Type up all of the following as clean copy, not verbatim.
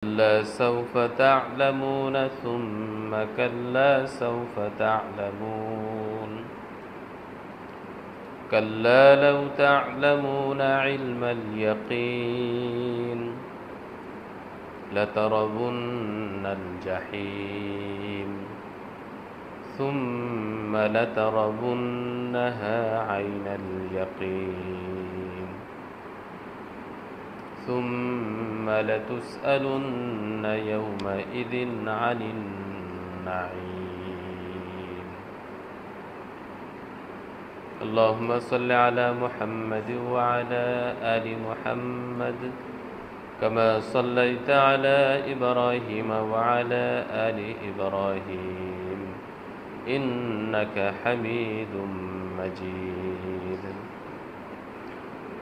كلا سوف تعلمون ثم كلا سوف تعلمون كلا لو تعلمون علم اليقين لترون الجحيم ثم لترونها عين اليقين ثم لتسألن يومئذ عن النعيم اللهم صل على محمد وعلى آل محمد كما صليت على إبراهيم وعلى آل إبراهيم إنك حميد مجيد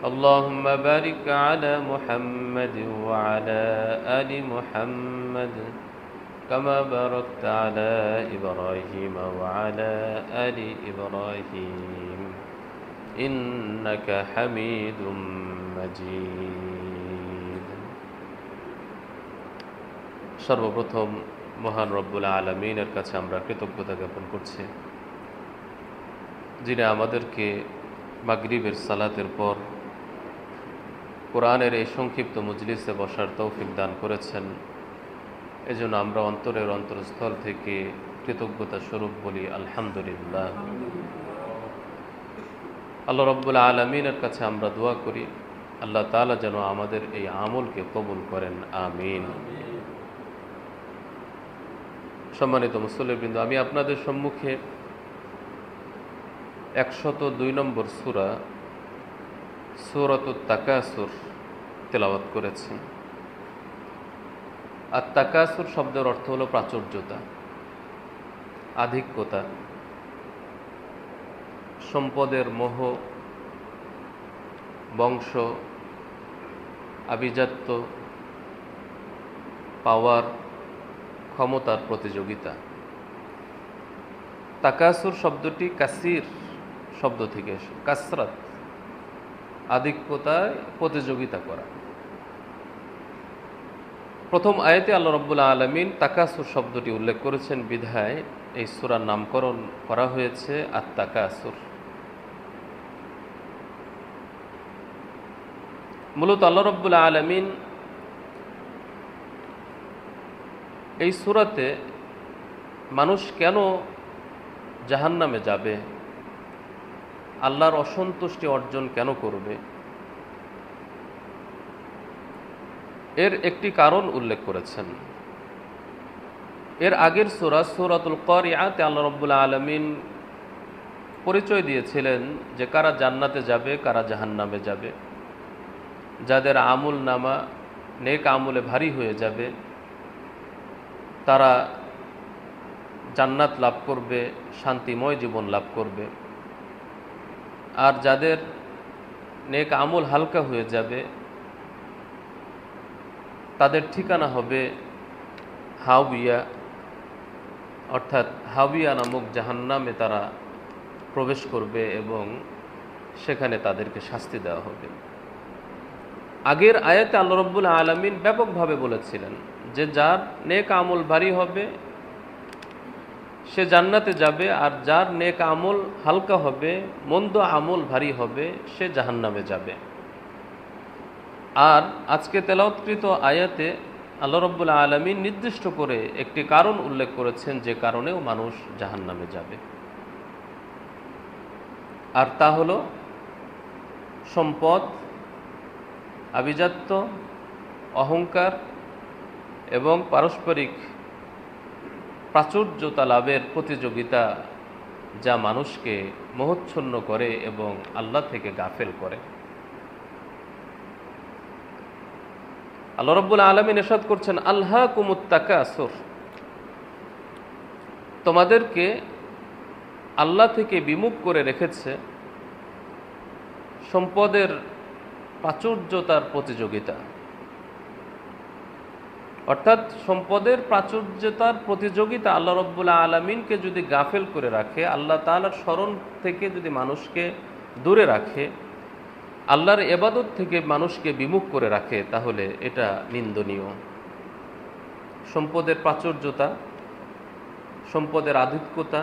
اللهم بارك على محمد وعلى آل محمد كما باركت على إبراهيم وعلى آل إبراهيم إنك حميد مجيد সর্বপ্রথম মহান রব্বুল আলামিনের কাছে আমরা কৃতজ্ঞতা জ্ঞাপন করছি, যিনি আমাদেরকে মাগরিবের সালাতের পর কোরআনের এই সংক্ষিপ্ত মজলিসে বসার তৌফিক দান করেছেন। এজন্য আমরা অন্তরের অন্তরস্থল থেকে কৃতজ্ঞতা স্বরূপ বলি আলহামদুলিল্লাহ। আল্লাহ রব্বুল আলামিনের কাছে আমরা দোয়া করি, আল্লাহ তাআলা যেন আমাদের এই আমলকে কবুল করেন, আমিন। সম্মানিত মুসল্লিবৃন্দ, আমি আপনাদের সম্মুখে 102 নম্বর সূরা সূরাতুত তাকাসুর তেলাওয়াত করেছি। আর তাকাসুর শব্দের অর্থ হলো প্রাচুর্যতা, আধিক্যতা, সম্পদের মোহ, বংশ, আভিজাত্য, পাওয়ার, ক্ষমতার প্রতিযোগিতা। তাকাসুর শব্দটি কাসির শব্দ থেকে এসে, কাসরাত, আধিক্যতায় প্রতিযোগিতা করা। প্রথম আয়াতে আল্লাহ রাব্বুল আলামিন তাকাসুর শব্দটি উল্লেখ করেছেন বিধায় এই সূরার নামকরণ করা হয়েছে আত-তাকাসুর। মূলত আল্লাহ রাব্বুল আলামিন এই সূরাতে মানুষ কেন জাহান্নামে যাবে, আল্লাহর অসন্তুষ্টি অর্জন কেন করবে, এর একটি কারণ উল্লেখ করেছেন। এর আগের সূরা সূরাতুল কারিআতে আল্লাহ রাব্বুল আলামিন পরিচয় দিয়েছিলেন যে কারা জান্নাতে যাবে, কারা জাহান্নামে যাবে। যাদের আমল নামা নেক আমলে ভারী হয়ে যাবে তারা জান্নাত লাভ করবে, শান্তিময় জীবন লাভ করবে। আর যাদের নেক আমল হালকা হয়ে যাবে তাদের ঠিকানা হবে হাবিয়া, অর্থাৎ হাবিয়া নামক জাহান্নামে তারা প্রবেশ করবে এবং সেখানে তাদেরকে শাস্তি দেওয়া হবে। আগের আয়াতে আল্লাহ রাব্বুল আলামিন ব্যাপকভাবে বলেছিলেন যে যার নেক আমল ভারী হবে সে জান্নাতে যাবে, আর যার নেক আমল হালকা হবে, মন্দ আমল ভারী হবে, সে জাহান্নামে যাবে। আর আজকে তেলাওয়াতকৃত আয়াতে আল্লাহ রাব্বুল আলামিন নির্দিষ্ট করে একটি কারণ উল্লেখ করেছেন যে কারণেও মানুষ জাহান্নামে যাবে, আর তা হলো সম্পদ, আভিজাত্য, অহংকার এবং পারস্পরিক প্রাচুর্যতা লাভের প্রতিযোগিতা, যা মানুষকে মোহচ্ছন্ন করে এবং আল্লাহ থেকে গাফেল করে। আল্লাহ রাব্বুল আলামিন ইরশাদ করছেন, আলহাকুমুত তাকাসুর, তোমাদেরকে আল্লাহ থেকে বিমুখ করে রেখেছে সম্পদের প্রাচুর্যতার প্রতিযোগিতা। অর্থাৎ সম্পদের প্রাচুর্যতার প্রতিযোগিতা আল্লাহ রাব্বুল আলামিনকে যদি গাফেল করে রাখে, আল্লাহ তাআলার স্মরণ থেকে যদি মানুষকে দূরে রাখে, আল্লাহর ইবাদত থেকে মানুষকে বিমুখ করে রাখে, তাহলে এটা নিন্দনীয়। সম্পদের প্রাচুর্যতা, সম্পদের আধিক্যতা,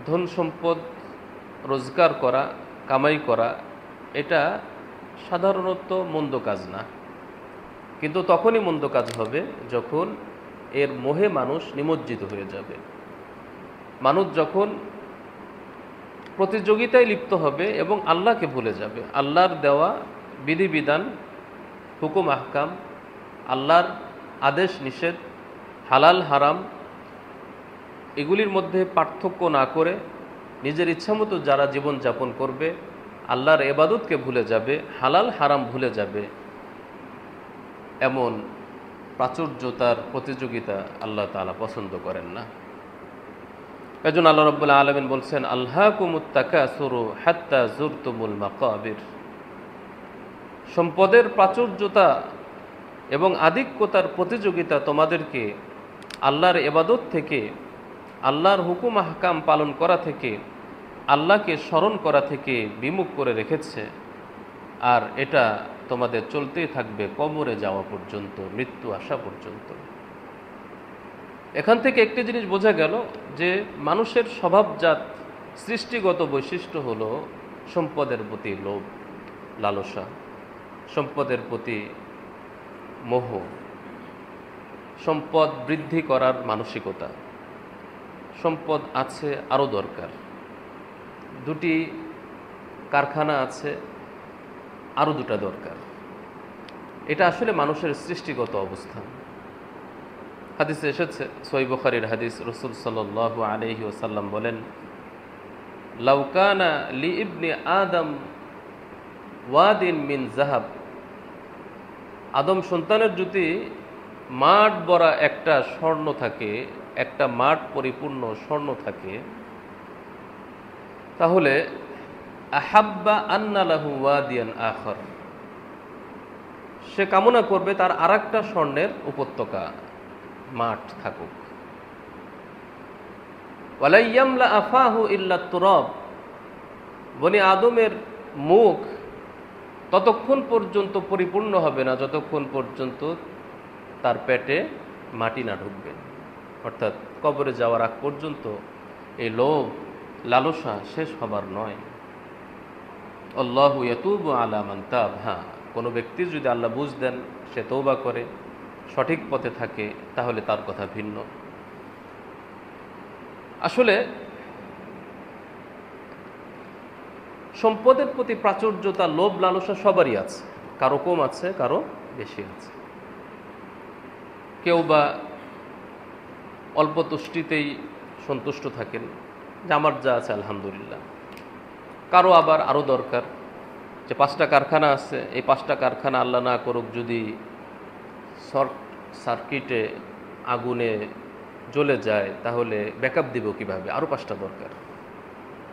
ধন সম্পদ রোজগার করা, কামাই করা, এটা সাধারণত মন্দ কাজ না। কিন্তু তখনই মন্দ কাজ হবে যখন এর মোহে মানুষ নিমজ্জিত হয়ে যাবে। মানুষ যখন প্রতিযোগিতায় লিপ্ত হবে এবং আল্লাহকে ভুলে যাবে। আল্লাহর দেওয়া বিধিবিধান, হুকুম আহকাম, আল্লাহর আদেশ নিষেধ, হালাল হারাম, এগুলির মধ্যে পার্থক্য না করে নিজের ইচ্ছামতো যারা জীবন যাপন করবে, আল্লাহর ইবাদতকে ভুলে যাবে, হালাল হারাম ভুলে যাবে, এমন প্রাচুর্যতার প্রতিযোগিতা আল্লাহ তাআলা পছন্দ করেন না। এজন্য আল্লাহ রাব্বুল আলামিন বলছেন, আলহাকুমুত তাকাসুরু হাত্তা যুরতুমুল মাকাবির। সম্পদের প্রাচুর্যতা এবং আধিক্যতার প্রতিযোগিতা তোমাদেরকে আল্লাহর ইবাদত থেকে, আল্লাহর হুকুম আহকাম পালন করা থেকে, আল্লাহকে স্মরণ করা থেকে বিমুখ করে রেখেছে। আর এটা তোমাদের চলতেই থাকবে কবরে যাওয়া পর্যন্ত, মৃত্যু আসা পর্যন্ত। এখান থেকে একটি জিনিস বোঝা গেল যে মানুষের স্বভাবজাত সৃষ্টিগত বৈশিষ্ট্য হলো সম্পদের প্রতি লোভ, লালসা, সম্পদের প্রতি মোহ, সম্পদ বৃদ্ধি করার মানসিকতা। সম্পদ আছে, আরও দরকার। দুটি কারখানা আছে, আরও দুটা দরকার। এটা আসলে মানুষের সৃষ্টিগত অবস্থান। হাদিসে এসেছে, সহিহ বুখারীর হাদিস, রাসূল সাল্লাল্লাহু আলাইহি ওয়াসাল্লাম বলেন, লাউ কানা লি ইবনি আদম ওয়াদিন মিন যাহাব, আদম সন্তানের যদি মাঠ ভরা একটা স্বর্ণ থাকে, একটা মাঠ পরিপূর্ণ স্বর্ণ থাকে, তাহলে আহাব্বা আন্না লাহু ওয়াদিয়ান আখর, সে কামনা করবে তার আরেকটা স্বর্ণের উপত্যকা, মাঠ থাকুক। ওয়ালা ইয়ামলা আফাহু ইল্লা তুরাব, বনি আদমের মুখ ততক্ষণ পর্যন্ত পরিপূর্ণ হবে না যতক্ষণ পর্যন্ত তার পেটে মাটি না ঢুকবে। অর্থাৎ কবরে যাওয়ার আগ পর্যন্ত এই লোভ লালসা শেষ হবার নয়। আল্লাহু ইয়াতুবু আলা মান তাব, হ্যাঁ, কোনো ব্যক্তি যদি আল্লাহ বুঝ দেন, সে তওবা করে, সঠিক পথে থাকে, তাহলে তার কথা ভিন্ন। আসলে সম্পদের প্রতি প্রাচুর্যতা, লোভ লালসা সবারই আছে, কারো কম আছে, কারো বেশি আছে। কেউ বা অল্প তুষ্টিতেই সন্তুষ্ট থাকেন, যে আমার যা আছে আলহামদুলিল্লাহ। কারো আবার আরও দরকার, যে 5টা কারখানা আছে, এই 5টা কারখানা আল্লাহ না করুক যদি শর্ট সার্কিটে আগুনে জ্বলে যায়, তাহলে ব্যাকআপ দিব কিভাবে, আরও 5টা দরকার।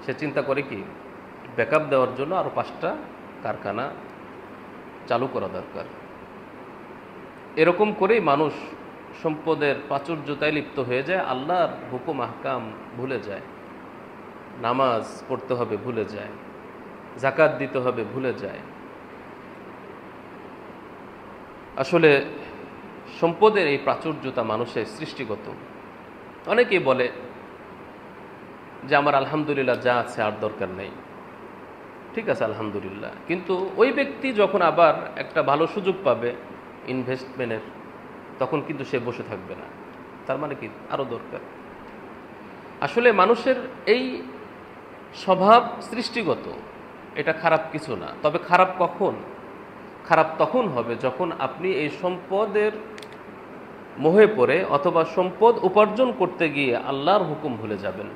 সে চিন্তা করে কি, ব্যাকআপ দেওয়ার জন্য আরও 5টা কারখানা চালু করা দরকার। এরকম করেই মানুষ সম্পদের প্রাচুর্যতায় লিপ্ত হয়ে যায়, আল্লাহর হুকুম আহকাম ভুলে যায়, নামাজ পড়তে হবে ভুলে যায়, যাকাত দিতে হবে ভুলে যায়। আসলে সম্পদের এই প্রাচুর্যতা মানুষের সৃষ্টিগত। অনেকেই বলে যে আমার আলহামদুলিল্লাহ যা আছে, আর দরকার নেই। ঠিক আছে, আলহামদুলিল্লাহ, কিন্তু ওই ব্যক্তি যখন আবার একটা ভালো সুযোগ পাবে ইনভেস্টমেন্টের, তখন কিন্তু সে বসে থাকবে না। তার মানে কি, আরও দরকার। আসলে মানুষের এই স্বভাব সৃষ্টিগত, এটা খারাপ কিছু না। তবে খারাপ কখন? খারাপ তখন হবে যখন আপনি এই সম্পদের মোহে পড়ে অথবা সম্পদ উপার্জন করতে গিয়ে আল্লাহর হুকুম ভুলে যাবেন,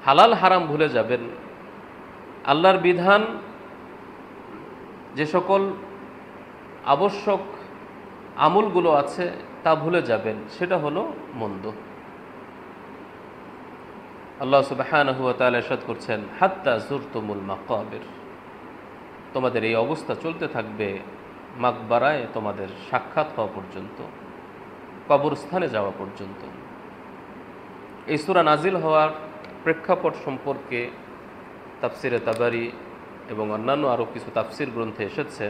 হালাল হারাম ভুলে যাবেন, আল্লাহর বিধান, যে সকল আবশ্যক আমলগুলো আছে তা ভুলে যাবেন। সেটা হলো মন্দ। আল্লাহ সুবহানাহু ওয়া তাআলা ইরশাদ করছেন, হাত্তা যুরতুমুল মাকাবির, তোমাদের এই অবস্থা চলতে থাকবে মাকবারায় তোমাদের সাক্ষাৎ হওয়া পর্যন্ত, কবরস্থানে যাওয়া পর্যন্ত। এই সূরা নাজিল হওয়ার প্রেক্ষাপট সম্পর্কে তাফসিরে তাবারি এবং অন্যান্য আরও কিছু তাফসির গ্রন্থে এসেছে।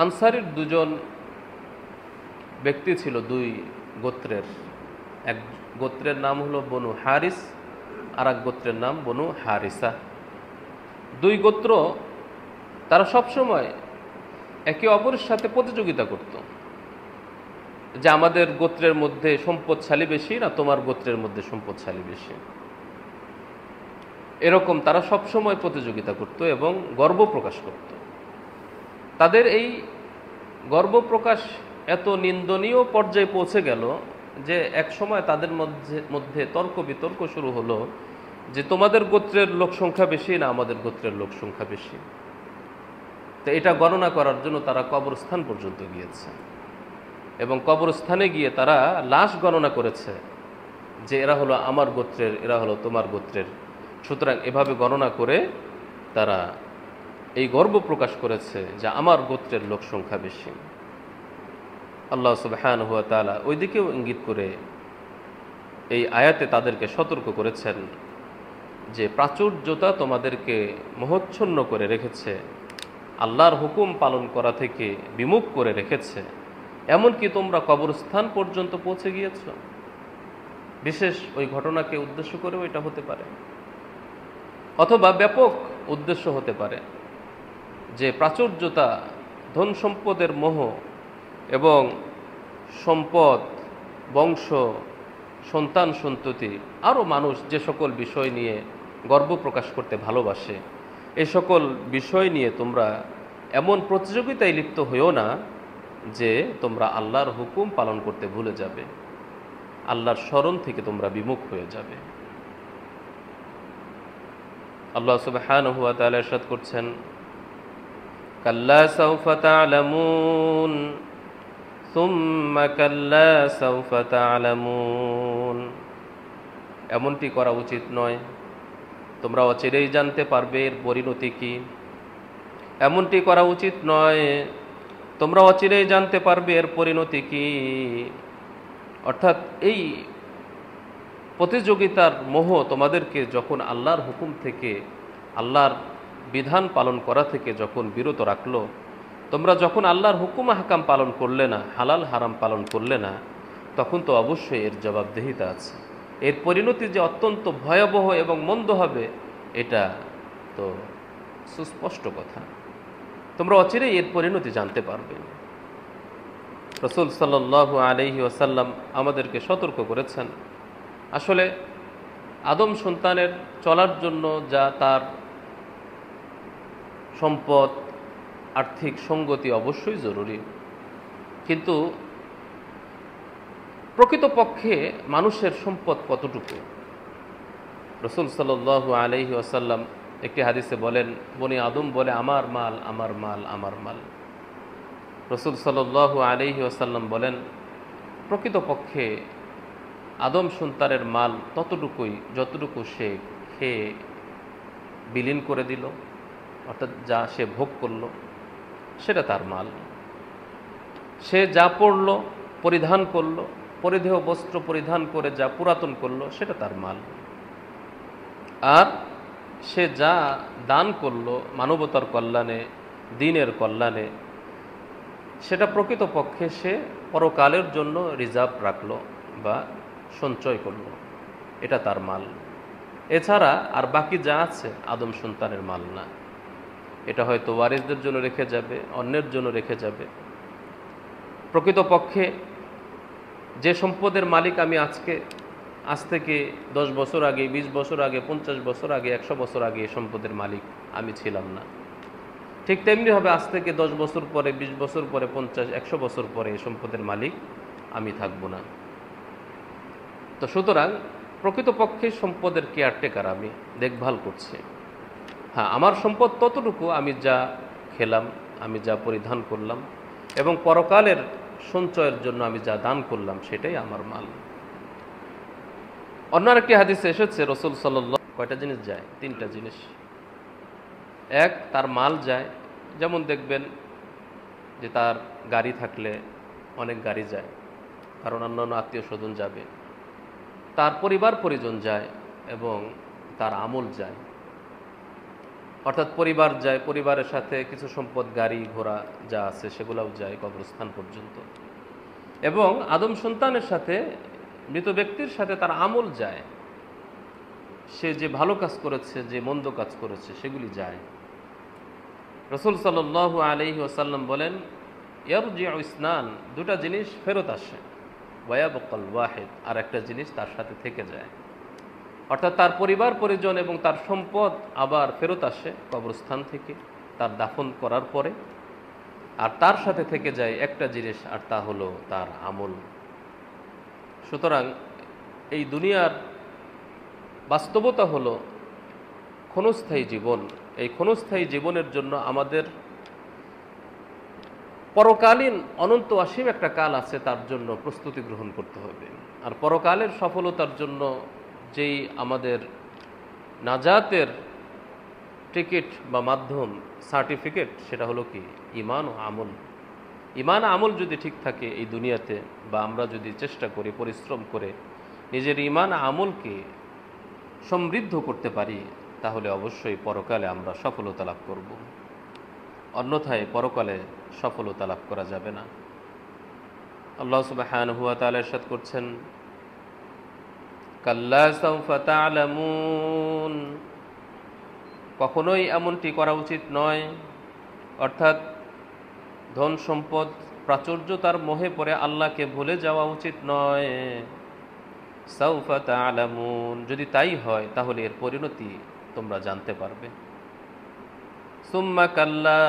আনসারীর 2জন ব্যক্তি ছিল দুই গোত্রের। এক গোত্রের নাম হলো বনু হারিস, আর এক গোত্রের নাম বনু হারিসা। দুই গোত্র তারা সবসময় একে অপরের সাথে প্রতিযোগিতা করত, যে আমাদের গোত্রের মধ্যে সম্পদশালী বেশি না তোমার গোত্রের মধ্যে সম্পদশালী বেশি। এরকম তারা সবসময় প্রতিযোগিতা করত এবং গর্ব প্রকাশ করত। তাদের এই গর্ব প্রকাশ এত নিন্দনীয় পর্যায়ে পৌঁছে গেল যে এক সময় তাদের মধ্যে তর্ক বিতর্ক শুরু হলো যে তোমাদের গোত্রের লোক সংখ্যা বেশি না আমাদের গোত্রের লোক সংখ্যা বেশি। তো এটা গণনা করার জন্য তারা কবরস্থান পর্যন্ত গিয়েছে এবং কবরস্থানে গিয়ে তারা লাশ গণনা করেছে যে এরা হলো আমার গোত্রের, এরা হলো তোমার গোত্রের। সুতরাং এভাবে গণনা করে তারা এই গর্ব প্রকাশ করেছে যে আমার গোত্রের লোক সংখ্যা বেশি। আল্লাহ সুবহানাহু ওয়া তাআলা ওই দিকেও ইঙ্গিত করে এই আয়াতে তাদেরকে সতর্ক করেছেন যে প্রাচুর্যতা তোমাদেরকে মোহচ্ছন্ন করে রেখেছে, আল্লাহর হুকুম পালন করা থেকে বিমুখ করে রেখেছে, এমনকি তোমরা কবরস্থান পর্যন্ত পৌঁছে গিয়েছ। বিশেষ ওই ঘটনাকে উদ্দেশ্য করেও এটা হতে পারে, অথবা ব্যাপক উদ্দেশ্য হতে পারে যে প্রাচুর্যতা, ধন সম্পদের মোহ এবং সম্পদ, বংশ, সন্তান সন্ততি, আরও মানুষ যে সকল বিষয় নিয়ে গর্ব প্রকাশ করতে ভালোবাসে, এই সকল বিষয় নিয়ে তোমরা এমন প্রতিযোগিতায় লিপ্ত হইও না যে তোমরা আল্লাহর হুকুম পালন করতে ভুলে যাবে, আল্লাহর স্মরণ থেকে তোমরা বিমুখ হয়ে যাবে। আল্লাহ সুবহানাহু ওয়া তাআলা ইরশাদ করছেন, কাল্লা সাউফা তা'লামুন সুম্মা কাল্লা সাউফা তা'লামুন। এমনটি করা উচিত নয়, তোমরা অচিরেই জানতে পারবে এর পরিণতি কি। এমনটি করা উচিত নয়, তোমরা অচিরেই জানতে পারবে এর পরিণতি কি। অর্থাৎ এই প্রতিযোগিতার মোহ তোমাদেরকে যখন আল্লাহর হুকুম থেকে, আল্লাহর বিধান পালন করা থেকে যখন বিরত রাখলো, তোমরা যখন আল্লাহর হুকুম আহকাম পালন করলে না, হালাল হারাম পালন করলে না, তখন তো অবশ্যই এর জবাবদিহিতা আছে। এর পরিণতি যে অত্যন্ত ভয়াবহ এবং মন্দ হবে, এটা তো সুস্পষ্ট কথা। তোমরা অচিরেই এর পরিণতি জানতে পারবে। রাসূল সাল্লাল্লাহু আলাইহি ওয়াসাল্লাম আমাদেরকে সতর্ক করেছেন, আসলে আদম সন্তানের চলার জন্য যা তার সম্পদ, আর্থিক সঙ্গতি অবশ্যই জরুরি, কিন্তু প্রকৃতপক্ষে মানুষের সম্পদ কতটুকু। রাসূল সাল্লাল্লাহু আলাইহি ওয়াসাল্লাম একটি হাদিসে বলেন, বনি আদম বলে আমার মাল, আমার মাল, আমার মাল। রাসূল সাল্লাল্লাহু আলাইহি ওয়াসাল্লাম বলেন, প্রকৃতপক্ষে আদম সন্তানের মাল ততটুকুই যতটুকু সে খেয়ে বিলীন করে দিল, অর্থাৎ যা সে ভোগ করল সেটা তার মাল। সে যা পরল, পরিধান করল, পরিধেয় বস্ত্র পরিধান করে যা পুরাতন করলো সেটা তার মাল। আর সে যা দান করলো মানবতার কল্যাণে, দ্বীনের কল্যাণে, সেটা প্রকৃতপক্ষে সে পরকালের জন্য রিজার্ভ রাখলো বা সঞ্চয় করলো, এটা তার মাল। এছাড়া আর বাকি যা আছে আদম সন্তানের মাল না। এটা হয়তো ওয়ারিসদের জন্য রেখে যাবে, অন্যের জন্য রেখে যাবে। প্রকৃতপক্ষে যে সম্পদের মালিক আমি আজ থেকে 10 বছর আগে, 20 বছর আগে, 50 বছর আগে, 100 বছর আগে এই সম্পদের মালিক আমি ছিলাম না, ঠিক তেমনি হবে আজ থেকে 10 বছর পরে, 20 বছর পরে, 50, 100 বছর পরে এই সম্পদের মালিক আমি থাকব না। তো সুতরাং প্রকৃতপক্ষে সম্পদের কেয়ারটেকার, আমি দেখভাল করছি। হ্যাঁ, আমার সম্পদ ততটুকু, আমি যা খেলাম, আমি যা পরিধান করলাম এবং পরকালের সঞ্চয়ের জন্য আমি যা দান করলাম সেটাই আমার মাল। অন্য একটি হাদিসে এসেছে রাসূল সাল্লাল্লাহু, কয়টা জিনিস যায়? 3টা জিনিস। এক, তার মাল যায়, যেমন দেখবেন যে তার গাড়ি থাকলে অনেক গাড়ি যায়, কারণ অন্যান্য আত্মীয় স্বজন যাবে। তার পরিবার পরিজন যায় এবং তার আমল যায়, অর্থাৎ পরিবার যায়, পরিবারের সাথে কিছু সম্পদ, গাড়ি ঘোড়া যা আছে সেগুলোও যায় কবরস্থান পর্যন্ত। এবং আদম সন্তানের সাথে, মৃত ব্যক্তির সাথে তার আমল যায়। সে যে ভালো কাজ করেছে, যে মন্দ কাজ করেছে, সেগুলি যায়। রাসূল সাল্লাল্লাহু আলাইহি ওয়াসাল্লাম বলেন, ইয়ারজিউ ইসনান, দুটা জিনিস ফেরত আসে, ওয়ায়াবকাল ওয়াহিদ, আর একটা জিনিস তার সাথে থেকে যায়। অর্থাৎ তার পরিবার পরিজন এবং তার সম্পদ আবার ফেরত আসে কবরস্থান থেকে তার দাফন করার পরে, আর তার সাথে থেকে যায় একটা জিনিস, আর তা হলো তার আমল। সুতরাং এই দুনিয়ার বাস্তবতা হলো ক্ষণস্থায়ী জীবন। এই ক্ষণস্থায়ী জীবনের জন্য আমাদের পরকালীন অনন্ত অসীম একটা কাল আছে, তার জন্য প্রস্তুতি গ্রহণ করতে হবে। আর পরকালের সফলতার জন্য যেই আমাদের নাজাতের টিকিট বা মাধ্যম, সার্টিফিকেট, সেটা হলো কি? ঈমান ও আমল। ঈমান আমল যদি ঠিক থাকে এই দুনিয়াতে, বা আমরা যদি চেষ্টা করি, পরিশ্রম করে নিজের ঈমান আমলকে সমৃদ্ধ করতে পারি, তাহলে অবশ্যই পরকালে আমরা সফলতা লাভ করব। অন্যথায় পরকালে সফলতা লাভ করা যাবে না। আল্লাহ সুবহানাহু ওয়া তাআলা ইরশাদ করছেন, কাল্লা সাউফা তা'লামুন, কখনোই এমনটি করা উচিত নয়। অর্থাৎ ধন সম্পদ প্রাচুর্যতার মোহে পড়ে আল্লাহকে ভুলে যাওয়া উচিত নয়। সাউফা তা'লামুন, যদি তাই হয় তাহলে এর পরিণতি তোমরা জানতে পারবে। সুম্মা কাল্লা,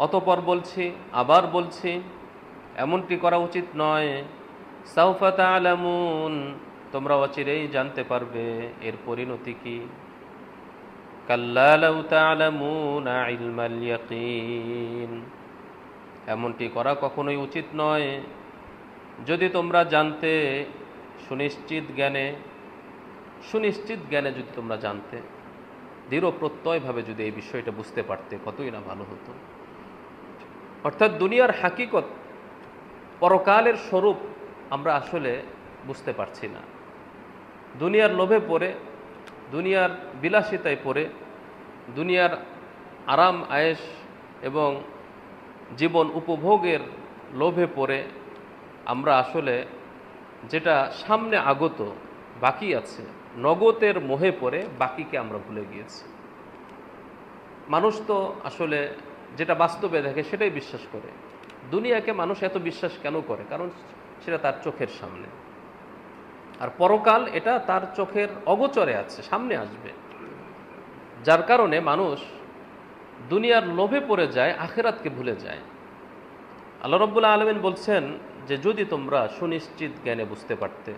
অতঃপর বলছি, আবার বলছি, এমনটি করা উচিত নয়। সাউফা তা'লামুন, তোমরা অচিরেই জানতে পারবে এর পরিণতি কি। কাল্লা লাউ তা'লামুনা ইলমাল ইয়াকিন, এমনটি করা কখনোই উচিত নয় যদি তোমরা জানতে সুনিশ্চিত জ্ঞানে যদি তোমরা জানতে, দৃঢ় প্রত্যয়ভাবে যদি এই বিষয়টা বুঝতে পারতে, কতই না ভালো হতো। অর্থাৎ দুনিয়ার হাকিকত, পরকালের স্বরূপ আমরা আসলে বুঝতে পারছি না। দুনিয়ার লোভে পড়ে, দুনিয়ার বিলাসিতায় পড়ে, দুনিয়ার আরাম আয়েশ এবং জীবন উপভোগের লোভে পড়ে আমরা আসলে যেটা সামনে আগত বাকি আছে, নগদের মোহে পড়ে বাকিকে আমরা ভুলে গিয়েছি। মানুষ তো আসলে যেটা বাস্তবে দেখে সেটাই বিশ্বাস করে। দুনিয়াকে মানুষ এত বিশ্বাস কেন করে? কারণ সেটা তার চোখের সামনে, আর পরকাল এটা তার চোখের অগোচরে আছে, সামনে আসবে। যার কারণে মানুষ দুনিয়ার লোভে পড়ে যায়, আখিরাতকে ভুলে যায়। আল্লাহ রাব্বুল আলামিন বলছেন যে যদি তোমরা সুনিশ্চিত জ্ঞানে বুঝতে পারতে,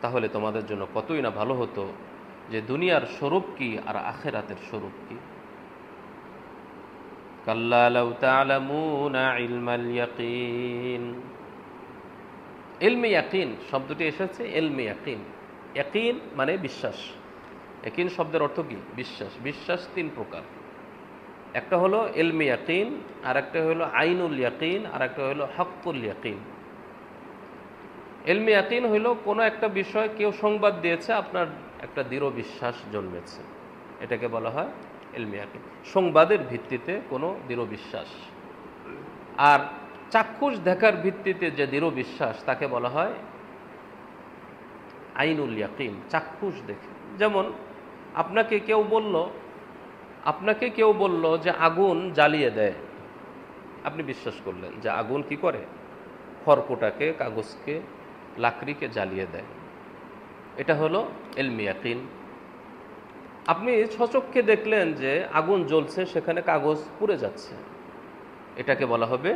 তাহলে তোমাদের জন্য কতই না ভালো হতো যে দুনিয়ার স্বরূপ কি আর আখিরাতের স্বরূপ কি। কাল্লা লাউ তা'লামুনা ইলমাল ইয়াকিন, ইলমে ইয়াকিন শব্দটি এসেছে ইলমে ইয়াকিন। ইয়াকিন মানে বিশ্বাস। ইয়াকিন শব্দের অর্থ কি? বিশ্বাস। বিশ্বাস তিন প্রকার, একটা হলো ইলমে ইয়াকিন, আর একটা হলো আইনুল ইয়াকিন, আর একটা হলো হক্কুল ইয়াকিন। ইলমে ইয়াকিন হইল কোনো একটা বিষয় কেউ সংবাদ দিয়েছে, আপনার একটা দৃঢ় বিশ্বাস জন্মেছে, এটাকে বলা হয় ইলমে ইয়াকিন। সংবাদের ভিত্তিতে কোনো দৃঢ় বিশ্বাস। আর চাক্ষুষ দেখার ভিত্তিতে যে দৃঢ় বিশ্বাস, তাকে বলা হয় আইনুল ইয়াকিন, চাক্ষুষ দেখে। যেমন আপনাকে কেউ বলল যে আগুন জ্বালিয়ে দেয়, আপনি বিশ্বাস করলেন যে আগুন কি করে? খড়কুটাকে, কাগজকে, লাকড়িকে জ্বালিয়ে দেয়। এটা হলো ইলমে ইয়াকিন। আপনি স্বচক্ষে দেখলেন যে আগুন জ্বলছে, সেখানে কাগজ পুড়ে যাচ্ছে, এটাকে বলা হবে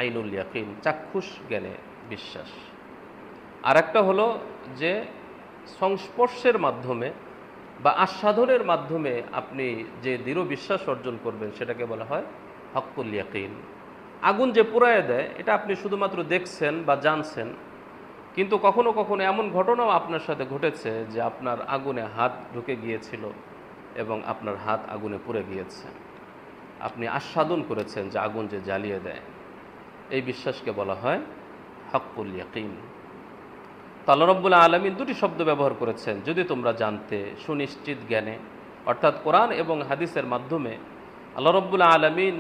আইনুল ইয়াকিন, চাক্ষুষ জ্ঞানে বিশ্বাস। আর একটা হলো যে সংস্পর্শের মাধ্যমে বা আস্বাদনের মাধ্যমে আপনি যে দৃঢ় বিশ্বাস অর্জন করবেন, সেটাকে বলা হয় হক্কুল ইয়াকিন। আগুন যে পুড়ায় দেয়, এটা আপনি শুধুমাত্র দেখছেন বা জানছেন, কিন্তু কখনো কখনো এমন ঘটনাও আপনার সাথে ঘটেছে যে আপনার আগুনে হাত ঢুকে গিয়েছিল এবং আপনার হাত আগুনে পুড়ে গিয়েছে। আপনি আস্বাদন করেছেন যে আগুন যে জ্বালিয়ে দেয়। এই বিশ্বাসকে বলা হয় হক্কুল ইয়াকিন। আল্লাহ রাব্বুল আলামিন দুটি শব্দ ব্যবহার করেছেন, যদি তোমরা জানতে, সুনিশ্চিত জ্ঞানে। অর্থাৎ কোরআন এবং হাদিসের মাধ্যমে আল্লাহ রাব্বুল আলামিন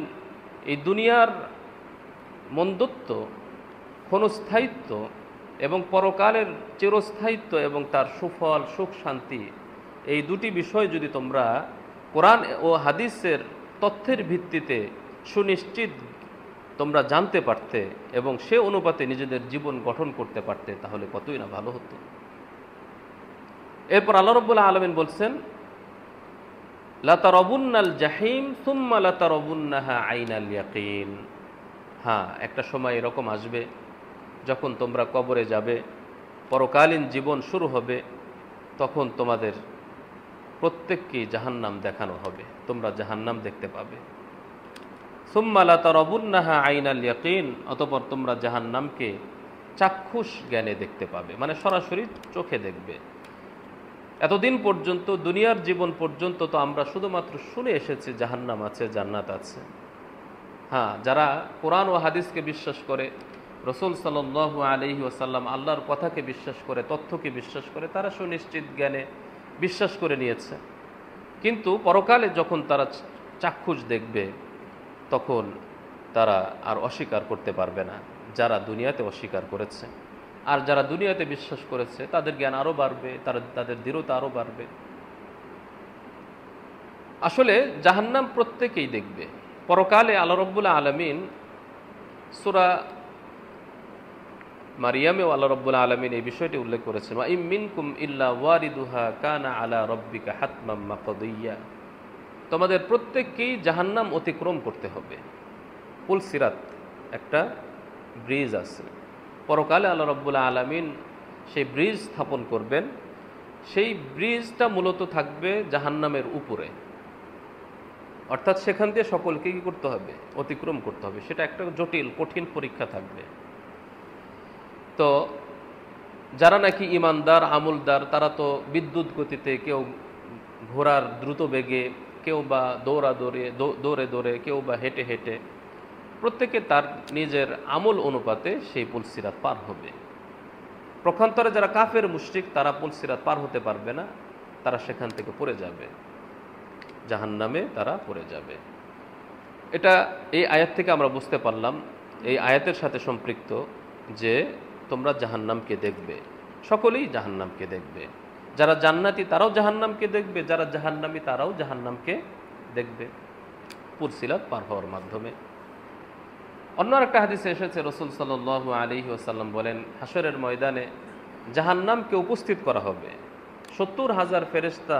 এই দুনিয়ার মন্দত্ব, ক্ষণস্থায়িত্ব এবং পরকালের চিরস্থায়িত্ব এবং তার সুফল সুখ শান্তি, এই দুটি বিষয় যদি তোমরা কোরআন ও হাদিসের তথ্যের ভিত্তিতে সুনিশ্চিত তোমরা জানতে পারতে এবং সে অনুপাতে নিজেদের জীবন গঠন করতে পারতে, তাহলে কতই না ভালো হতো। এরপর আল্লাহ রাব্বুল আলামিন বলছেন, লাতারাবুন্নাল জাহিম সুম্মা লাতারাবুন্নাহা আইনাল ইয়াকিন। হ্যাঁ, একটা সময় এরকম আসবে যখন তোমরা কবরে যাবে, পরকালীন জীবন শুরু হবে, তখন তোমাদের প্রত্যেককেই জাহান্নাম দেখানো হবে, তোমরা জাহান্নাম দেখতে পাবে। সুম্মা লাতারাবুন্নাহা আইনাল ইয়াকিন, অতঃপর তোমরা জাহান্নামকে চাক্ষুষ জ্ঞানে দেখতে পাবে, মানে সরাসরি চোখে দেখবে। এতদিন পর্যন্ত দুনিয়ার জীবন পর্যন্ত তো আমরা শুধুমাত্র শুনে এসেছি জাহান্নাম আছে, জান্নাত আছে। হ্যাঁ, যারা কোরআন ও হাদিসকে বিশ্বাস করে, রাসূল সাল্লাল্লাহু আলাইহি ওয়াসাল্লাম আল্লাহর কথাকে বিশ্বাস করে, তথ্যকে বিশ্বাস করে, তারা সুনিশ্চিত জ্ঞানে বিশ্বাস করে নিয়েছে। কিন্তু পরকালে যখন তারা চাক্ষুষ দেখবে, তখন তারা আর অস্বীকার করতে পারবে না, যারা দুনিয়াতে অস্বীকার করেছে। আর যারা দুনিয়াতে বিশ্বাস করেছে তাদের জ্ঞান আরও বাড়বে, তাদের দৃঢ়তা আরও বাড়বে। আসলে জাহান্নাম প্রত্যেকেই দেখবে। পরকালে আল্লাহ রাব্বুল আলামিন সূরা মারিয়ামেও আল্লাহ রাব্বুল আলামিন এই বিষয়টি উল্লেখ করেছেন, ওয়া ইম মিনকুম ইল্লা ওয়ারিদুহা কানা আলা রাব্বিকা হাতমাম মাকদিয়া। তোমাদের প্রত্যেককেই জাহান্নাম অতিক্রম করতে হবে। পুল সিরাত, একটা ব্রিজ আছে, পরকালে আল্লাহ রাব্বুল আলামিন সেই ব্রিজ স্থাপন করবেন। সেই ব্রিজটা মূলত থাকবে জাহান্নামের উপরে, অর্থাৎ সেখান দিয়ে সকলকে কী করতে হবে? অতিক্রম করতে হবে। সেটা একটা জটিল কঠিন পরীক্ষা থাকবে। তো যারা নাকি ইমানদার আমলদার, তারা তো বিদ্যুৎ গতিতে, কেউ ঘোড়ার দ্রুত বেগে, কেউ বা দৌড়ে দৌড়ে, কেউ বা হেঁটে হেঁটে, প্রত্যেকে তার নিজের আমল অনুপাতে সেই পুল সিরাত পার হবে। প্রখান্তরে যারা কাফের মুশরিক, তারা পুল সিরাত পার হতে পারবে না, তারা সেখান থেকে পড়ে যাবে, জাহান্নামে তারা পড়ে যাবে। এটা এই আয়াত থেকে আমরা বুঝতে পারলাম, এই আয়াতের সাথে সম্পৃক্ত যে তোমরা জাহান্নামকে দেখবে, সকলেই জাহান্নামকে দেখবে। যারা জান্নাতি তারাও জাহান্নামকে দেখবে, যারা জাহান্নামী তারাও জাহান্নামকে দেখবে পুল সিরাত পার হওয়ার মাধ্যমে। অন্য একটা হাদিসে এসেছে, রাসূল সাল্লাল্লাহু আলাইহি ওয়াসাল্লাম বলেন, হাশরের ময়দানে জাহান্নামকে উপস্থিত করা হবে, ৭০,০০০ ফেরেশতা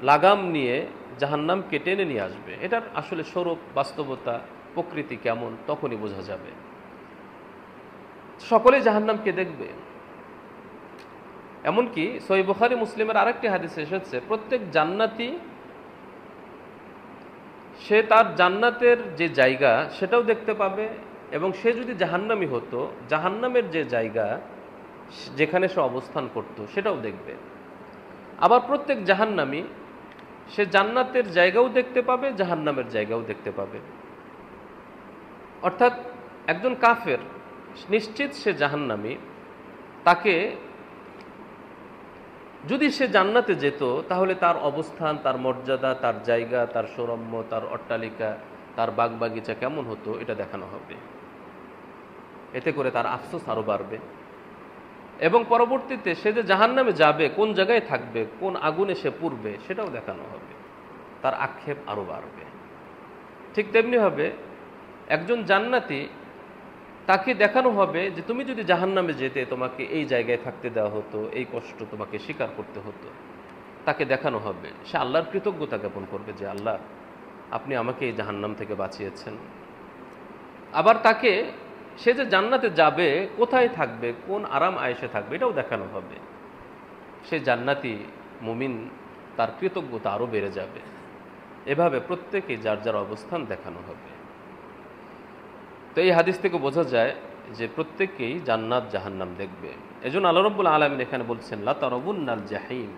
লাগাম নিয়ে জাহান্নামকে টেনে নিয়ে আসবে। এটার আসলে স্বরূপ, বাস্তবতা, প্রকৃতি কেমন তখনই বোঝা যাবে। সকলেই জাহান্নামকে দেখবে। এমনকি সহিহ বুখারী মুসলিমের আরেকটি হাদিসে এসেছে, প্রত্যেক জান্নাতি সে তার জান্নাতের যে জায়গা সেটাও দেখতে পাবে, এবং সে যদি জাহান্নামী হতো, জাহান্নামের যে জায়গা যেখানে সে অবস্থান করত সেটাও দেখবে। আবার প্রত্যেক জাহান্নামী সে জান্নাতের জায়গাও দেখতে পাবে, জাহান্নামের জায়গাও দেখতে পাবে। অর্থাৎ একজন কাফের নিশ্চিত সে জাহান্নামী, তাকে যদি সে জান্নাতে যেত তাহলে তার অবস্থান, তার মর্যাদা, তার জায়গা, তার সৌরম্য, তার অট্টালিকা, তার বাগবাগিচা কেমন হতো এটা দেখানো হবে। এতে করে তার আফসোস আরও বাড়বে, এবং পরবর্তীতে সে যে জাহান্নামে যাবে, কোন জায়গায় থাকবে, কোন আগুনে সে পুড়বে সেটাও দেখানো হবে, তার আক্ষেপ আরও বাড়বে। ঠিক তেমনিভাবে একজন জান্নাতি, তাকে দেখানো হবে যে তুমি যদি জাহান্নামে যেতে তোমাকে এই জায়গায় থাকতে দেওয়া হতো, এই কষ্ট তোমাকে স্বীকার করতে হতো। তাকে দেখানো হবে, সে আল্লাহর কৃতজ্ঞতা জ্ঞাপন করবে যে আল্লাহ আপনি আমাকে এই জাহান্নাম থেকে বাঁচিয়েছেন। আবার তাকে সে যে জান্নাতে যাবে, কোথায় থাকবে, কোন আরাম আয়েশে থাকবে এটাও দেখানো হবে। সে জান্নাতি মুমিন, তার কৃতজ্ঞতা আরও বেড়ে যাবে। এভাবে প্রত্যেকেই যার যার অবস্থান দেখানো হবে। তো এই হাদিস থেকে বোঝা যায় যে প্রত্যেকেই জান্নাত জাহান্নাম দেখবে। এজন্য আল্লাহ রাব্বুল আলামিন এখানে বলছেন, লাতারাবুন্নাল জাহিম,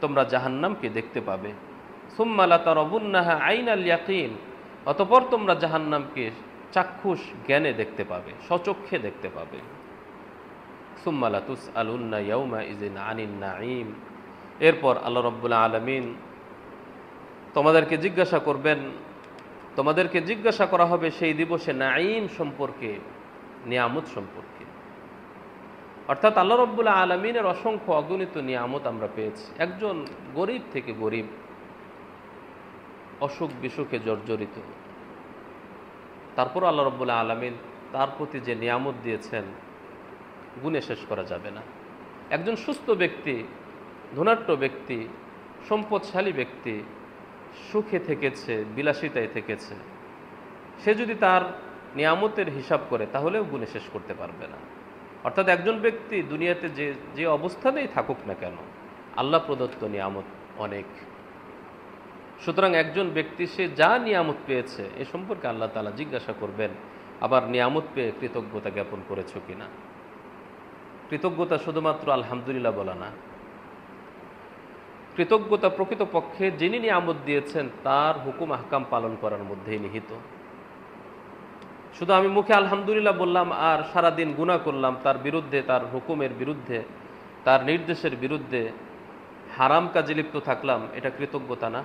তোমরা জাহান্নামকে দেখতে পাবে। সুম্মা লাতারাবুন্নাহা আইনাল ইয়াকিন, অতঃপর তোমরা জাহান্নামকে চাক্ষুষ জ্ঞানে দেখতে পাবে, সচক্ষে দেখতে পাবে। সুম্মা লাতুসআলুন্না ইয়াউমা ইযিন আনিন নাঈম, এরপর আল্লাহ রাব্বুল আলামিন তোমাদেরকে জিজ্ঞাসা করবেন তোমাদেরকে জিজ্ঞাসা করা হবে সেই দিবসে নাঈম সম্পর্কে, নিয়ামত সম্পর্কে। অর্থাৎ আল্লাহ রাব্বুল আলামিনের অসংখ্য অগণিত নিয়ামত আমরা পেয়েছি। একজন গরিব থেকে গরিব, অসুখ বিসুখে জর্জরিত, তারপর আল্লাহ রাব্বুল আলামিন তার প্রতি যে নিয়ামত দিয়েছেন গুণে শেষ করা যাবে না। একজন সুস্থ ব্যক্তি, ধনাঢ্য ব্যক্তি, সম্পদশালী ব্যক্তি সুখে থেকেছে, বিলাসিতায় থেকেছে, সে যদি তার নিয়ামতের হিসাব করে তাহলেও গুণে শেষ করতে পারবে না। অর্থাৎ একজন ব্যক্তি দুনিয়াতে যে যে অবস্থাতেই থাকুক না কেন, আল্লাহ প্রদত্ত নিয়ামত অনেক। সুতরাং একজন ব্যক্তি সে যা নিয়ামত পেয়েছে এ সম্পর্কে আল্লাহ তাআলা জিজ্ঞাসা করবেন, আবার নিয়ামত পেয়ে কৃতজ্ঞতা জ্ঞাপন করেছো কিনা। কৃতজ্ঞতা শুধুমাত্র আলহামদুলিল্লাহ বলা না, কৃতজ্ঞতা প্রকৃতপক্ষে যিনি নিয়ামত দিয়েছেন তার হুকুম আহকাম পালন করার মধ্যেই নিহিত। শুধু আমি মুখে আলহামদুলিল্লাহ বললাম আর সারাদিন গুনাহ করলাম, তার বিরুদ্ধে, তার হুকুমের বিরুদ্ধে, তার নির্দেশের বিরুদ্ধে হারাম কাজে লিপ্ত থাকলাম, এটা কৃতজ্ঞতা না।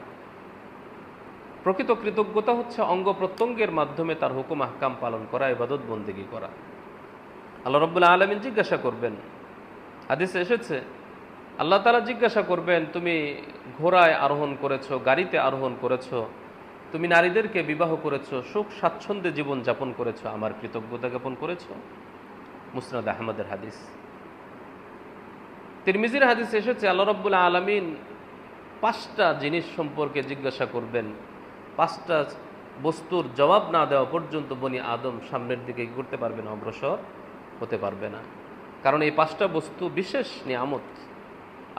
প্রকৃত কৃতজ্ঞতা হচ্ছে অঙ্গ প্রত্যঙ্গের মাধ্যমে তার হুকুম আহকাম পালন করা, ইবাদত বন্দেগী করা। আল্লাহ রাব্বুল আলামিন জিজ্ঞাসা করবেন, হাদিসে এসেছে আল্লাহ তাআলা জিজ্ঞাসা করবেন, তুমি ঘোড়ায় আরোহণ করেছো, গাড়িতে আরোহণ করেছো, তুমি নারীদেরকে বিবাহ করেছো, সুখ স্বাচ্ছন্দ্যে জীবন যাপন করেছো, আমার কৃতজ্ঞতা জ্ঞাপন করেছো? মুসনাদ আহমদের হাদিস। তিরমিজির হাদিসে এসেছে আল্লাহ রাব্বুল আলামিন 5টা জিনিস সম্পর্কে জিজ্ঞাসা করবেন। 5টা বস্তুর জবাব না দেওয়া পর্যন্ত বনি আদম সামনের দিকে কি করতে পারবে না, অগ্রসর হতে পারবে না। কারণ এই 5টা বস্তু বিশেষ নিয়ামত।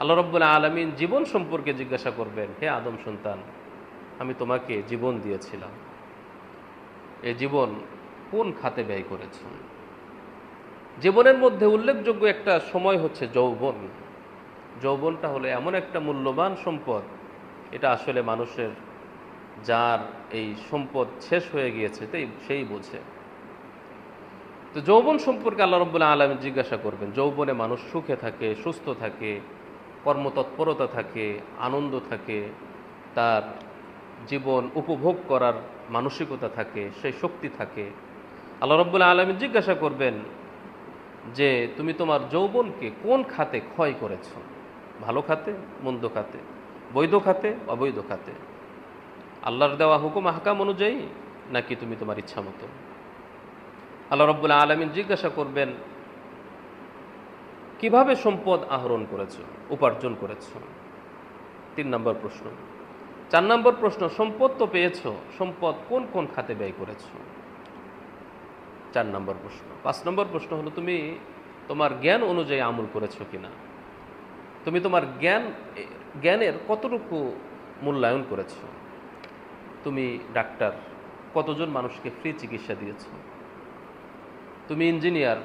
আল্লাহ রাব্বুল আলামিন জীবন সম্পর্কে জিজ্ঞাসা করবেন, হে আদম সন্তান, আমি তোমাকে জীবন দিয়েছিলাম, এই জীবন কোন খাতে ব্যয় করেছ? জীবনের মধ্যে উল্লেখযোগ্য একটা সময় হচ্ছে যৌবন। যৌবনটা হলো এমন একটা মূল্যবান সম্পদ, এটা আসলে মানুষের, যার এই সম্পদ শেষ হয়ে গিয়েছে সেই বোঝে। তো যৌবন সম্পর্কে আল্লাহ রাব্বুল আলামিন জিজ্ঞাসা করবেন। যৌবনে মানুষ সুখে থাকে, সুস্থ থাকে, কর্মতৎপরতা থাকে, আনন্দ থাকে, তার জীবন উপভোগ করার মানসিকতা থাকে, সেই শক্তি থাকে। আল্লাহ রাব্বুল আলামিন জিজ্ঞাসা করবেন যে তুমি তোমার যৌবনকে কোন খাতে ক্ষয় করেছ, ভালো খাতে, মন্দ খাতে, বৈধ খাতে, অবৈধ খাতে, আল্লাহর দেওয়া হুকুম আহকাম অনুযায়ী, নাকি তুমি তোমার ইচ্ছা মতো। আল্লাহ রাব্বুল আলামিন জিজ্ঞাসা করবেন কিভাবে সম্পদ আহরণ করেছো, উপার্জন করেছো। 3 নম্বর প্রশ্ন। 4 নম্বর প্রশ্ন, সম্পদ তো পেয়েছো, সম্পদ কোন কোন খাতে ব্যয় করেছো, 4 নম্বর প্রশ্ন। 5 নম্বর প্রশ্ন হলো তুমি তোমার জ্ঞান অনুযায়ী আমল করেছো কিনা, তুমি তোমার জ্ঞানের কতটুকু মূল্যায়ন করেছো। তুমি ডাক্তার, কতজন মানুষকে ফ্রি চিকিৎসা দিয়েছো। তুমি ইঞ্জিনিয়ার,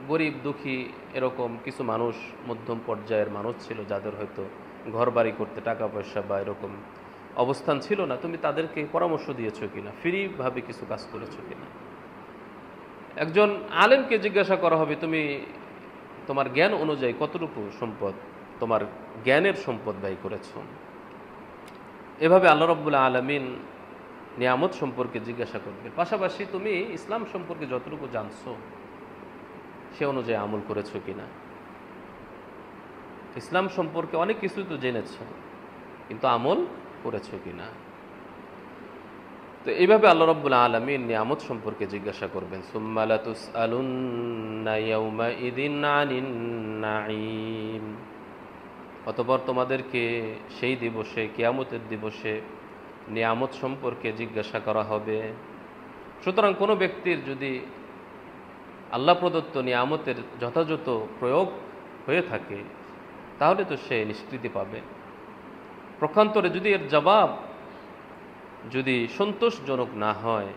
গরিব দুঃখী এরকম কিছু মানুষ, মধ্যম পর্যায়ের মানুষ ছিল যাদের হয়তো ঘর বাড়ি করতে টাকা পয়সা বা এরকম অবস্থান ছিল না, তুমি তাদেরকে পরামর্শ দিয়েছো কিনা, ফ্রিভাবে কিছু কাজ করেছো কিনা। একজন আলেমকে জিজ্ঞাসা করা হবে তুমি তোমার জ্ঞান অনুযায়ী কতটুকু সম্পদ, তোমার জ্ঞানের সম্পদ ব্যয় করেছ। এভাবে আল্লাহ রাব্বুল আলামিন নিয়ামত সম্পর্কে জিজ্ঞাসা করবে। পাশাপাশি তুমি ইসলাম সম্পর্কে যতটুকু জানছো সে অনুযায়ী আমল করেছো কিনা। ইসলাম সম্পর্কে অনেক কিছুই তো জেনেছ, কিন্তু আমল করেছো কিনা। তো এইভাবে আল্লাহ রাব্বুল আলামিন নিয়ামত সম্পর্কে জিজ্ঞাসা করবেন। সুম্মা লাতুসআলুন্না ইয়াউমাইযিন আনিন নাঈম। অতঃপর তোমাদেরকে সেই দিবসে, কিয়ামতের দিবসে নিয়ামত সম্পর্কে জিজ্ঞাসা করা হবে। সুতরাং কোনো ব্যক্তির যদি আল্লাহ প্রদত্ত নিয়ামতের যথাযথ প্রয়োগ হয়ে থাকে তাহলে তো সে নিষ্কৃতি পাবে। পক্ষান্তরে যদি এর জবাব যদি সন্তোষজনক না হয়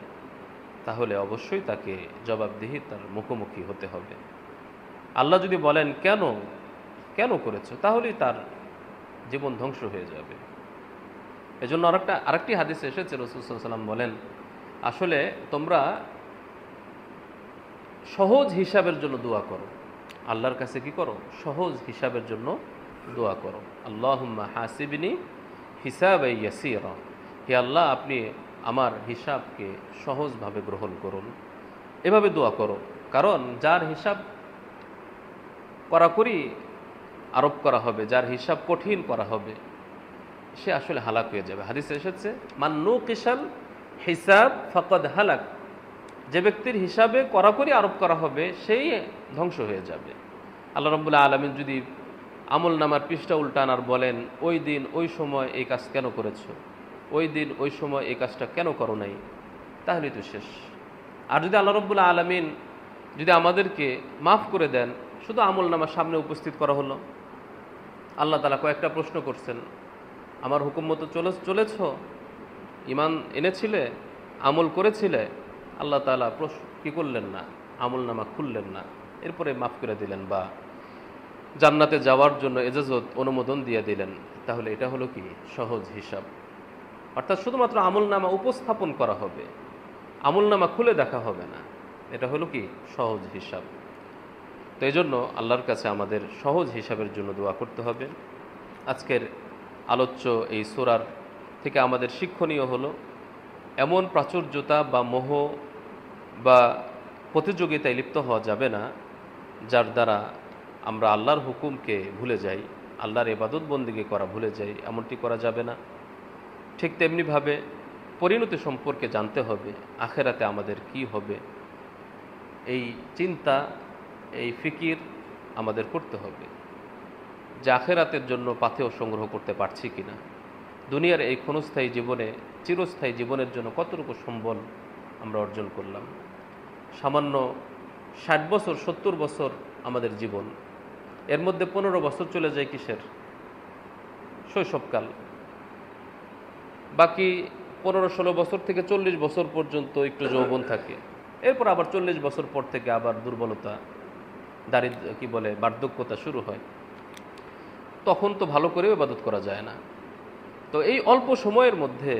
তাহলে অবশ্যই তাকে জবাবদিহিতার মুখোমুখি হতে হবে। আল্লাহ যদি বলেন কেন কেন করেছো, তাহলেই তার জীবন ধ্বংস হয়ে যাবে। এজন্য আরেকটি হাদিসে এসেছে, রাসূল সাল্লাল্লাহু আলাইহি ওয়াসাল্লাম বলেন, আসলে তোমরা সহজ হিসাবের জন্য দোয়া করো, আল্লাহর কাছে কি করো, সহজ হিসাবের জন্য দোয়া করো। আল্লাহুম্মা হাসিবনি হিসাবান ইয়াসীরা, হে আল্লাহ আপনি আমার হিসাবকে সহজভাবে গ্রহণ করুন। এভাবে দোয়া করো, কারণ যার হিসাব কড়াকড়ি আরোপ করা হবে, যার হিসাব কঠিন করা হবে, সে আসলে হালাক হয়ে যাবে। হাদিসে এসেছে, মান নুকিশাল হিসাব ফাকাদ হালাক, যে ব্যক্তির হিসাবে কড়াকড়ি আরোপ করা হবে সেই ধ্বংস হয়ে যাবে। আল্লাহ রাব্বুল আলামিন যদি আমল নামার পৃষ্ঠা উল্টান আর বলেন, ওই দিন ওই সময় এই কাজ কেন করেছো, ওই দিন ওই সময় এই কাজটা কেন করো নাই, তাহলেই তো শেষ। আর যদি আল্লাহ রাব্বুল আলামিন যদি আমাদেরকে মাফ করে দেন, শুধু আমল নামার সামনে উপস্থিত করা হলো, আল্লাহ তাআলা কয়েকটা প্রশ্ন করছেন, আমার হুকুম মতো চলেছ, ঈমান এনেছিলে, আমল করেছিলে, আল্লাহ তাআলা কি করলেন না, আমল নামা খুললেন না, এরপরে মাফ করে দিলেন বা জান্নাতে যাওয়ার জন্য ইজাজত অনুমোদন দিয়ে দিলেন। তাহলে এটা হলো কি সহজ হিসাব। অর্থাৎ শুধুমাত্র আমল নামা উপস্থাপন করা হবে, আমল নামা খুলে দেখা হবে না, এটা হলো কি সহজ হিসাব। তো এই জন্য আল্লাহর কাছে আমাদের সহজ হিসাবের জন্য দোয়া করতে হবে। আজকের আলোচ্য এই সূরার থেকে আমাদের শিক্ষণীয় হলো, এমন প্রাচুর্যতা বা মোহ বা প্রতিযোগিতায় লিপ্ত হওয়া যাবে না যার দ্বারা আমরা আল্লাহর হুকুমকে ভুলে যাই, আল্লাহর ইবাদত বন্দেগী করা ভুলে যাই, এমনটি করা যাবে না। ঠিক তেমনিভাবে পরিণতি সম্পর্কে জানতে হবে, আখেরাতে আমাদের কি হবে, এই চিন্তা, এই ফিকির আমাদের করতে হবে যে আখেরাতের জন্য পাথেয় সংগ্রহ করতে পারছি কিনা, দুনিয়ার এই ক্ষণস্থায়ী জীবনে চিরস্থায়ী জীবনের জন্য কতটুকু সম্বল আমরা অর্জন করলাম। সামান্য 60 বছর 70 বছর আমাদের জীবন, এর মধ্যে 15 বছর চলে যায় কিসের, শৈশবকাল, বাকি 15-16 বছর থেকে 40 বছর পর্যন্ত একটু যৌবন থাকে, এরপর আবার 40 বছর পর থেকে আবার দুর্বলতা, দারিদ্র কি বলে বার্ধক্যতা শুরু হয়। তখন তো ভালো করেও ইবাদত করা যায় না। তো এই অল্প সময়ের মধ্যে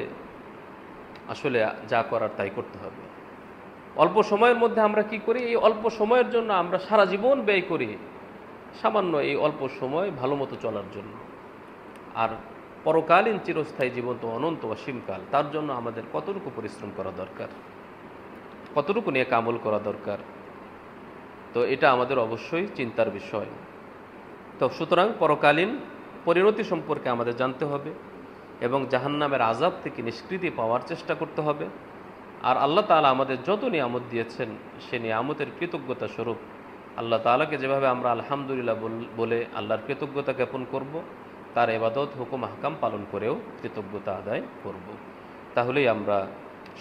আসলে যা করার তাই করতে হবে। অল্প সময়ের মধ্যে আমরা কি করি, এই অল্প সময়ের জন্য আমরা সারা জীবন ব্যয় করি সামান্য এই অল্প সময় ভালো মতো চলার জন্য। আর পরকালীন চিরস্থায়ী জীবন তো অনন্ত অসীমকাল, তার জন্য আমাদের কতটুকু পরিশ্রম করা দরকার, কতটুকু নিয়ে আমল করা দরকার। তো এটা আমাদের অবশ্যই চিন্তার বিষয়। তো সুতরাং পরকালীন পরিণতি সম্পর্কে আমাদের জানতে হবে এবং জাহান্নামের আযাব থেকে নিষ্কৃতি পাওয়ার চেষ্টা করতে হবে। আর আল্লাহ তাআলা আমাদের যত নিয়ামত দিয়েছেন সে নিয়ামতের কৃতজ্ঞতা স্বরূপ আল্লাহ তাআলাকে যেভাবে আমরা আলহামদুলিল্লাহ বলে আল্লাহর কৃতজ্ঞতা জ্ঞাপন করব, তার ইবাদত হুকুম আহকাম পালন করেও কৃতজ্ঞতা আদায় করব, তাহলেই আমরা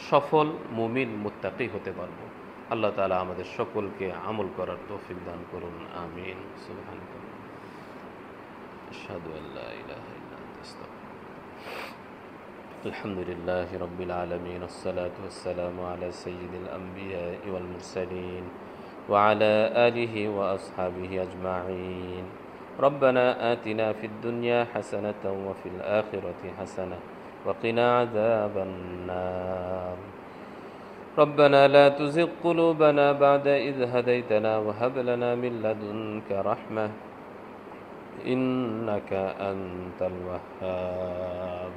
সফল মুমিন মুত্তাকি হতে পারব। আল্লাহ তাআলা আমাদের সকলকে আমল করার তৌফিক দান করুন, আমিন। সুবহানাল্লাহ, আশহাদু আল্লা ইলাহা ইল্লা আনতা আস্তাগফিরুকা। আলহামদুলিল্লাহি রাব্বিল আলামিন, আসসালাতু ওয়াসসালামু আলা সাইয়্যিদিল আমবিয়াই ওয়াল মুরসালিন ওয়া আলা আলিহি ওয়া আসহাবিহি আজমাইন। ربنا آتنا في الدنيا حسنة وفي الآخرة حسنة وقنا عذاب النار. ربنا لا تزغ قلوبنا بعد إذ هديتنا وهب لنا من لدنك رحمة إنك أنت الوهاب.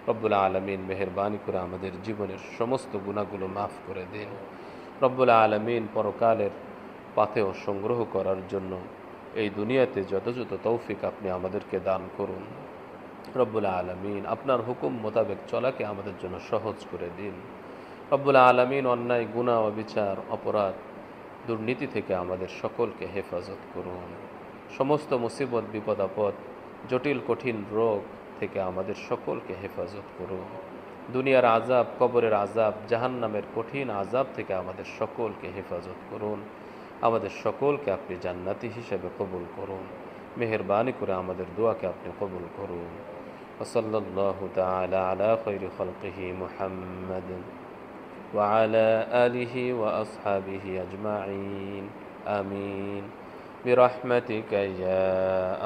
রব্বুল আলামিন মেহেরবানি করে আমাদের জীবনের সমস্ত গুনাহগুলো মাফ করে দিন। রব্বুল আলামিন পরকালের পাথেয় সংগ্রহ করার জন্য এই দুনিয়াতে যথাযথ তৌফিক আপনি আমাদেরকে দান করুন। রব্বুল আলামিন আপনার হুকুম মোতাবেক চলাকে আমাদের জন্য সহজ করে দিন। রব্বুল আলামিন অন্যায়, গুনাহ, অবিচার, অপরাধ, দুর্নীতি থেকে আমাদের সকলকে হেফাজত করুন। সমস্ত মুসিবত, বিপদ আপদ, জটিল কঠিন রোগ থেকে আমাদের সকলকে হেফাজত করুন। দুনিয়ার আযাব, কবরের আযাব, জাহান্নামের কঠিন আযাব থেকে আমাদের সকলকে হেফাজত করুন। আমাদের সকলকে আপনি জান্নাতি হিসেবে কবুল করুন। মেহেরবানি করে আমাদের দোয়াকে আপনি কবুল করুন। সাল্লাল্লাহু তাআলা আলা খায়রি খালকিহি মুহাম্মাদ ওয়া আলা আলিহি ওয়া আসহাবিহি আজমাইন, আমিন বিরহমাতিকা ইয়া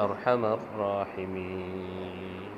আরহামার রাহিমিন।